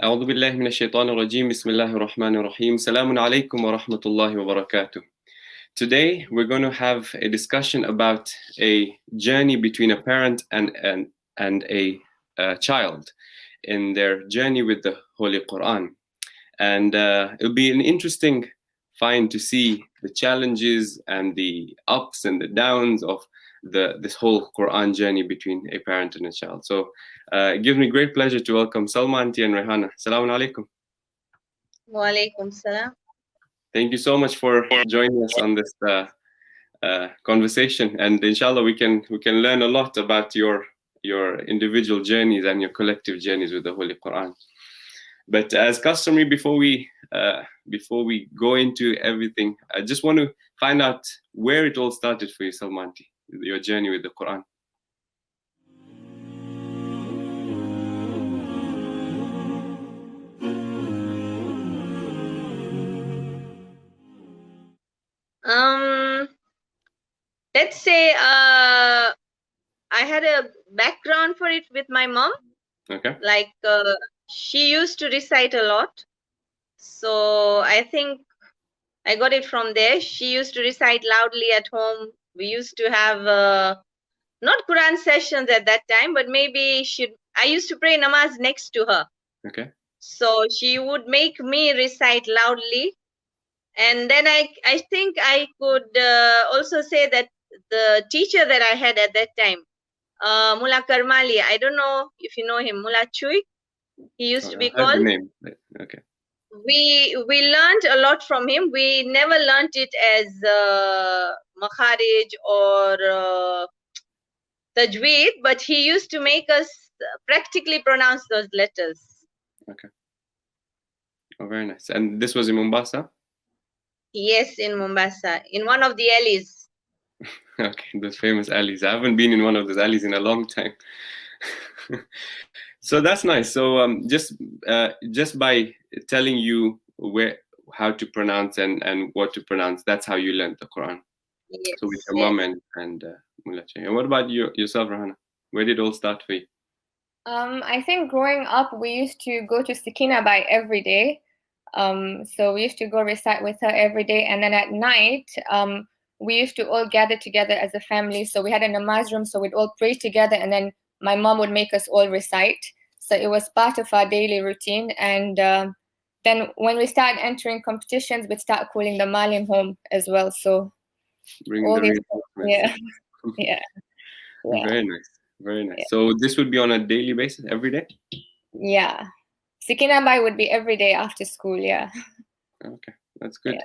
أعوذ بالله من الشيطان الرجيم بسم الله الرحمن الرحيم سلام عليكم ورحمة الله وبركاته. Today we're going to have a discussion about a journey between a parent and a child in their journey with the Holy Quran. And it'll be an interesting find to see the challenges and the ups and the downs of this whole Quran journey between a parent and a child. So it gives me great pleasure to welcome Salma Auntie and Rehana. Assalamu alaikum. Wa alaikum salam. Thank you so much for joining us on this conversation, and inshallah we can learn a lot about your individual journeys and your collective journeys with the Holy Quran. But as customary, before we go into everything, I just want to find out where it all started for you, Salma Auntie, your journey with the Quran. Let's say I had a background for it with my mom. Okay. Like she used to recite a lot, so I think I got it from there. She used to recite loudly at home. We used to have not Quran sessions at that time, but maybe I used to pray namaz next to her. Okay. So she would make me recite loudly. And then I think I could also say that the teacher that I had at that time, Mullah Karmali, I don't know if you know him, Mullah Chui, he used to be I heard called. the name. Okay. We learned a lot from him. We never learned it as makharij or tajweed, but he used to make us practically pronounce those letters. Okay. Oh, very nice. And this was in Mombasa? Yes, in Mombasa, in one of the alleys. Okay, those famous alleys. I haven't been in one of those alleys in a long time. So that's nice. So just by telling you how to pronounce and what to pronounce, that's how you learned the Quran. Yes, so with your mom and Mullah Chay. And what about yourself, Rehana? Where did it all start for you? I think growing up, we used to go to Sakina Bai every day. So we used to go recite with her every day. And then at night, we used to all gather together as a family. So we had a namaz room, so we'd all pray together. And then my mom would make us all recite. So it was part of our daily routine. And then when we started entering competitions, we'd start calling the Malim home as well. So Bring the yeah. Yeah. Very nice. Very nice. Yeah. So this would be on a daily basis, every day? Yeah. Sakina Bai would be every day after school, yeah. Okay, that's good. Yeah.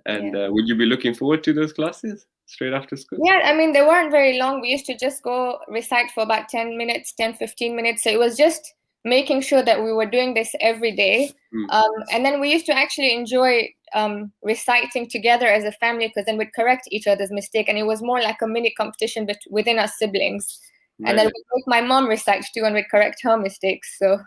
And yeah. Would you be looking forward to those classes straight after school? Yeah, I mean, they weren't very long. We used to just go recite for about 10 minutes, 10, 15 minutes. So it was just making sure that we were doing this every day. And then we used to actually enjoy reciting together as a family, because then we'd correct each other's mistake. And it was more like a mini competition within our siblings. Right. And then we'd make my mom recite too, and we'd correct her mistakes. So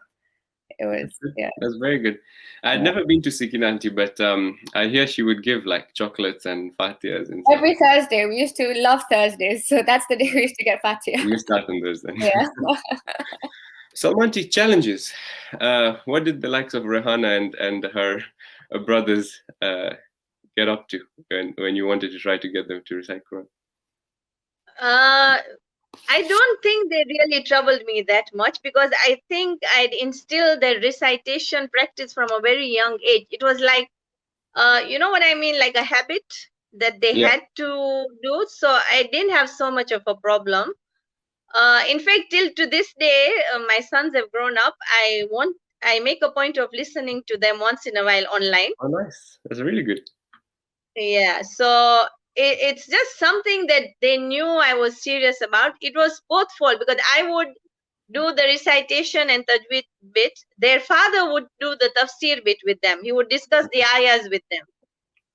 it was, yeah. That's very good. I'd never been to Sakina Auntie, but I hear she would give like chocolates and fatihas and every Thursday. We used to love Thursdays, so that's the day we used to get fatiha. You missed out on those then. Yeah. Salma Auntie, challenges. What did the likes of Rehana and her brothers get up to when you wanted to try to get them to recite Quran? I don't think they really troubled me that much, because I think I'd instilled the recitation practice from a very young age. It was like, you know what I mean, like a habit that they had to do. So I didn't have so much of a problem. In fact, till to this day, my sons have grown up. I make a point of listening to them once in a while online. Oh, nice. That's really good. Yeah. So it's just something that they knew I was serious about. It was both fault, because I would do the recitation and tajweed bit. Their father would do the tafsir bit with them. He would discuss the ayahs with them.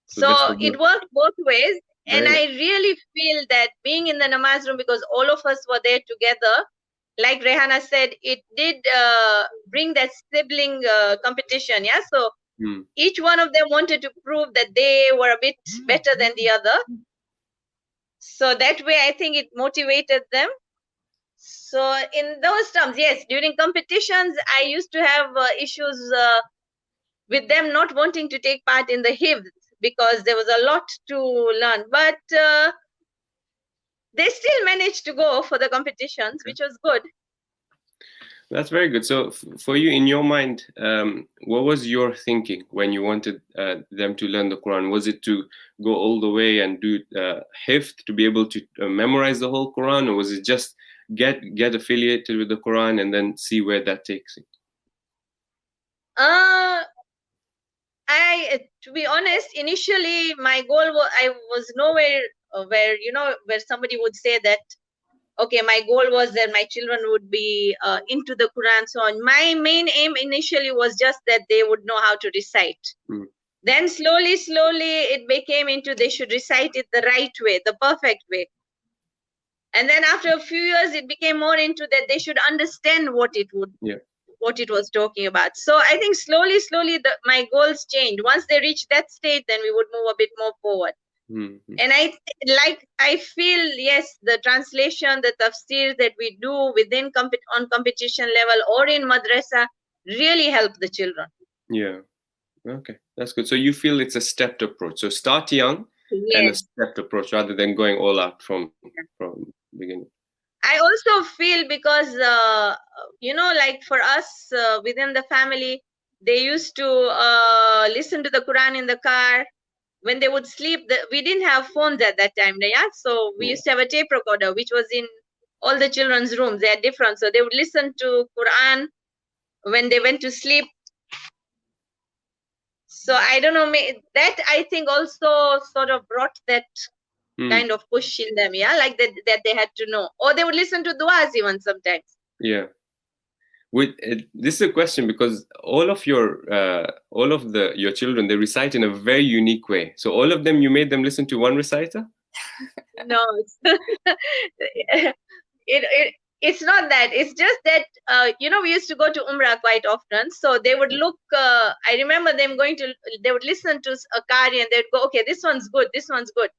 So it worked both ways. And I really feel that being in the namaz room, because all of us were there together, like Rehana said, it did bring that sibling competition. Yeah. So each one of them wanted to prove that they were a bit better than the other. So that way, I think it motivated them. So in those terms, yes, during competitions, I used to have issues with them not wanting to take part in the hifz because there was a lot to learn. But they still managed to go for the competitions, which was good. That's very good. So for you, in your mind, what was your thinking when you wanted them to learn the Quran? Was it to go all the way and do hifz to be able to memorize the whole Quran, or was it just get affiliated with the Quran and then see where that takes you? To be honest, initially my goal was, I was nowhere where, you know, where somebody would say that, okay, my goal was that my children would be into the Quran, so on. My main aim initially was just that they would know how to recite. Then slowly it became into they should recite it the right way, the perfect way. And then after a few years, it became more into that they should understand what it was talking about. So I think slowly my goals changed. Once they reached that state, then we would move a bit more forward. And I feel, yes, the translation, the tafsir that we do within on competition level or in madrasa really help the children. Yeah. Okay, that's good. So you feel it's a stepped approach. So start young and a stepped approach rather than going all out from beginning. I also feel because, you know, like for us within the family, they used to listen to the Quran in the car. When they would sleep, we didn't have phones at that time. Yeah? So we used to have a tape recorder, which was in all the children's rooms. They are different. So they would listen to Quran when they went to sleep. So I don't know, that I think also sort of brought that kind of push in them, yeah, like that they had to know. Or they would listen to du'as even sometimes. Yeah. This is a question because all of your children, they recite in a very unique way. So all of them, you made them listen to one reciter? No, it's not that. It's just that, you know, we used to go to Umrah quite often. So they would look, I remember them they would listen to a qari and they'd go, okay, this one's good, this one's good.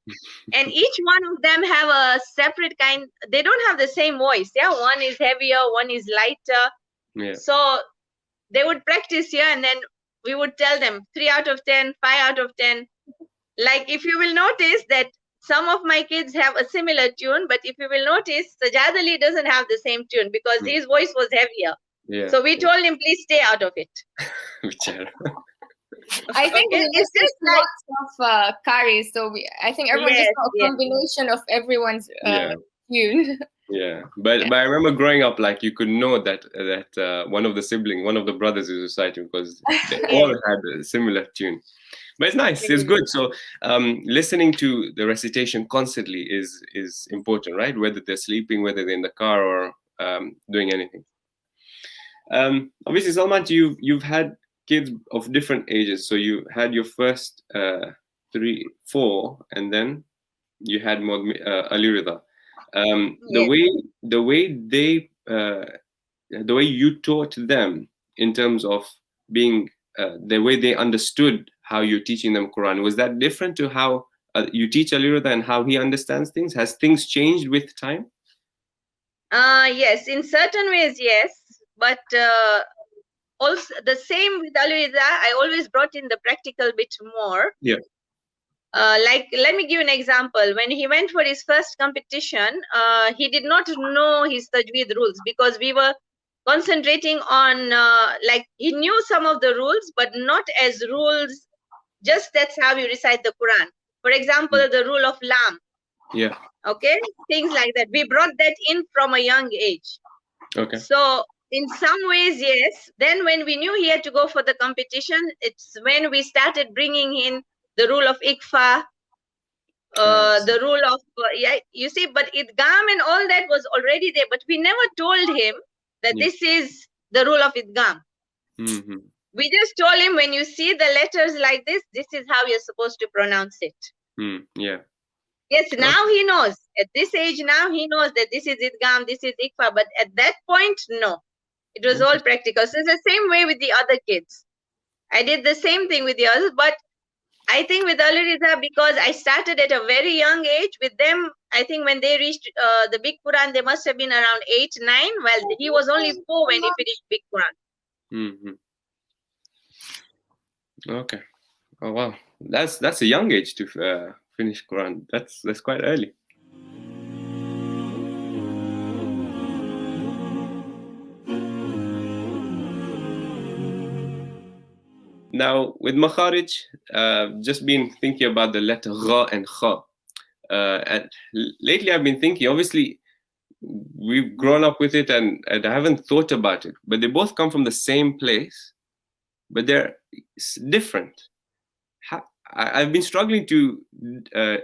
And each one of them have a separate kind, they don't have the same voice. Yeah, one is heavier, one is lighter. Yeah. So they would practice here and then we would tell them 3 out of 10, 5 out of 10. Like if you will notice that some of my kids have a similar tune, but if you will notice, Sajad Ali doesn't have the same tune because his voice was heavier. Yeah. So we told him, please stay out of it. I think it's just like lots of qaris, so I think everyone just got a combination of everyone's tune. Yeah, but I remember growing up, like you could know that one of the brothers is reciting because they all had a similar tune. But it's nice, it's good. So listening to the recitation constantly is important, right? Whether they're sleeping, whether they're in the car or doing anything. Obviously, Salman, you've had kids of different ages. So you had your first 3, 4, and then you had Ali Rida. The way you taught them in terms of being the way they understood how you're teaching them Quran, was that different to how you teach Ali Rida and how he understands things? Has things changed with time? Yes, in certain ways, yes. But also the same with Ali Rida, I always brought in the practical bit more. Yeah. Like, let me give you an example. When he went for his first competition, he did not know his tajweed rules because we were concentrating on, like, he knew some of the rules, but not as rules, just that's how you recite the Quran. For example, the rule of lam. Yeah. Okay, things like that. We brought that in from a young age. Okay. So in some ways, yes. Then when we knew he had to go for the competition, it's when we started bringing in the rule of ikfa, the rule of, you see, but idgham and all that was already there, but we never told him that this is the rule of idgham. Mm-hmm. We just told him, when you see the letters like this, this is how you're supposed to pronounce it. Yeah. Yes, now he knows. At this age now, he knows that this is idgham, this is ikfa, but at that point, no. It was all practical. So it's the same way with the other kids. I did the same thing with the others, but I think with Al-Rida, because I started at a very young age with them. I think when they reached the Big Quran, they must have been around 8, 9. Well, he was only 4 when he finished Big Quran. Mm-hmm. Okay. Oh wow, that's a young age to finish Quran. That's quite early. Now with Makharij, just been thinking about the letter Gha and Kha. And lately I've been thinking, obviously we've grown up with it and I haven't thought about it, but they both come from the same place, but they're different. I've been struggling to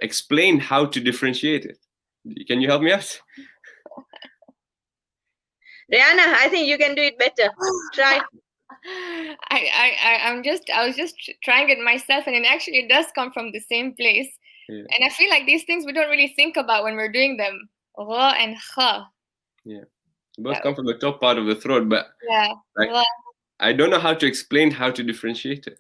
explain how to differentiate it. Can you help me out? Rehana, I think you can do it better. Try. I was just trying it myself, and it actually does come from the same place. Yeah. And I feel like these things we don't really think about when we're doing them. Ra and kha. Yeah, both come from the top part of the throat, but Yeah. like, I don't know how to explain how to differentiate it.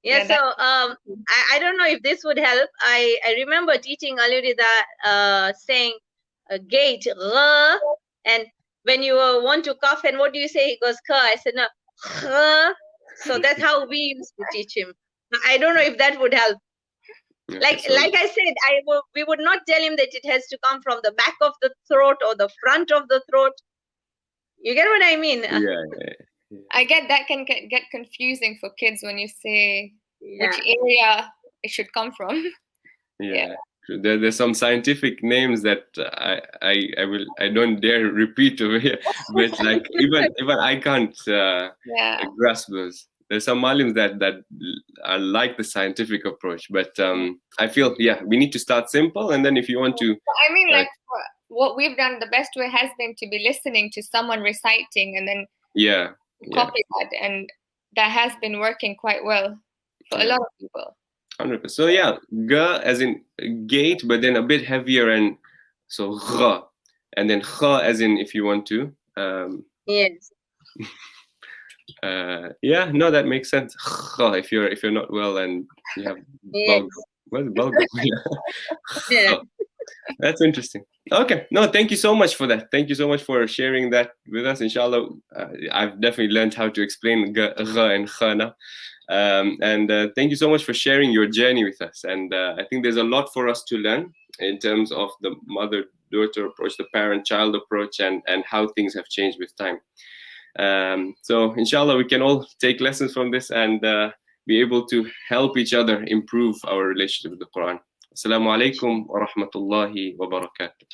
Yeah, so I don't know if this would help. I remember teaching Al-Rida saying gate, Ra, and when you want to cough, and what do you say? He goes, Ka. I said, no, Kha. So that's how we used to teach him. I don't know if that would help. Okay, like I said, we would not tell him that it has to come from the back of the throat or the front of the throat. You get what I mean? Yeah. I get that can get confusing for kids when you say which area it should come from. Yeah. There's some scientific names that I don't dare repeat over here, but like even I can't grasp those. There's some malims that are like the scientific approach, but I feel we need to start simple, and then if you want to, I mean, like what we've done, the best way has been to be listening to someone reciting and then copy that, and that has been working quite well for a lot of people. 100%. So ga as in gate, but then a bit heavier, and so gha, and then kha as in if you want to. Yes. No, that makes sense. Kha, if you're not well and you have bulb. What's bulb? Yeah. That's interesting. Okay, no, thank you so much for that. Thank you so much for sharing that with us. Inshallah, I've definitely learned how to explain gha and kha now. And thank you so much for sharing your journey with us. And I think there's a lot for us to learn in terms of the mother-daughter approach, the parent-child approach, and how things have changed with time. So inshallah, we can all take lessons from this and be able to help each other improve our relationship with the Quran. Assalamu alaikum wa rahmatullahi wa barakatuh.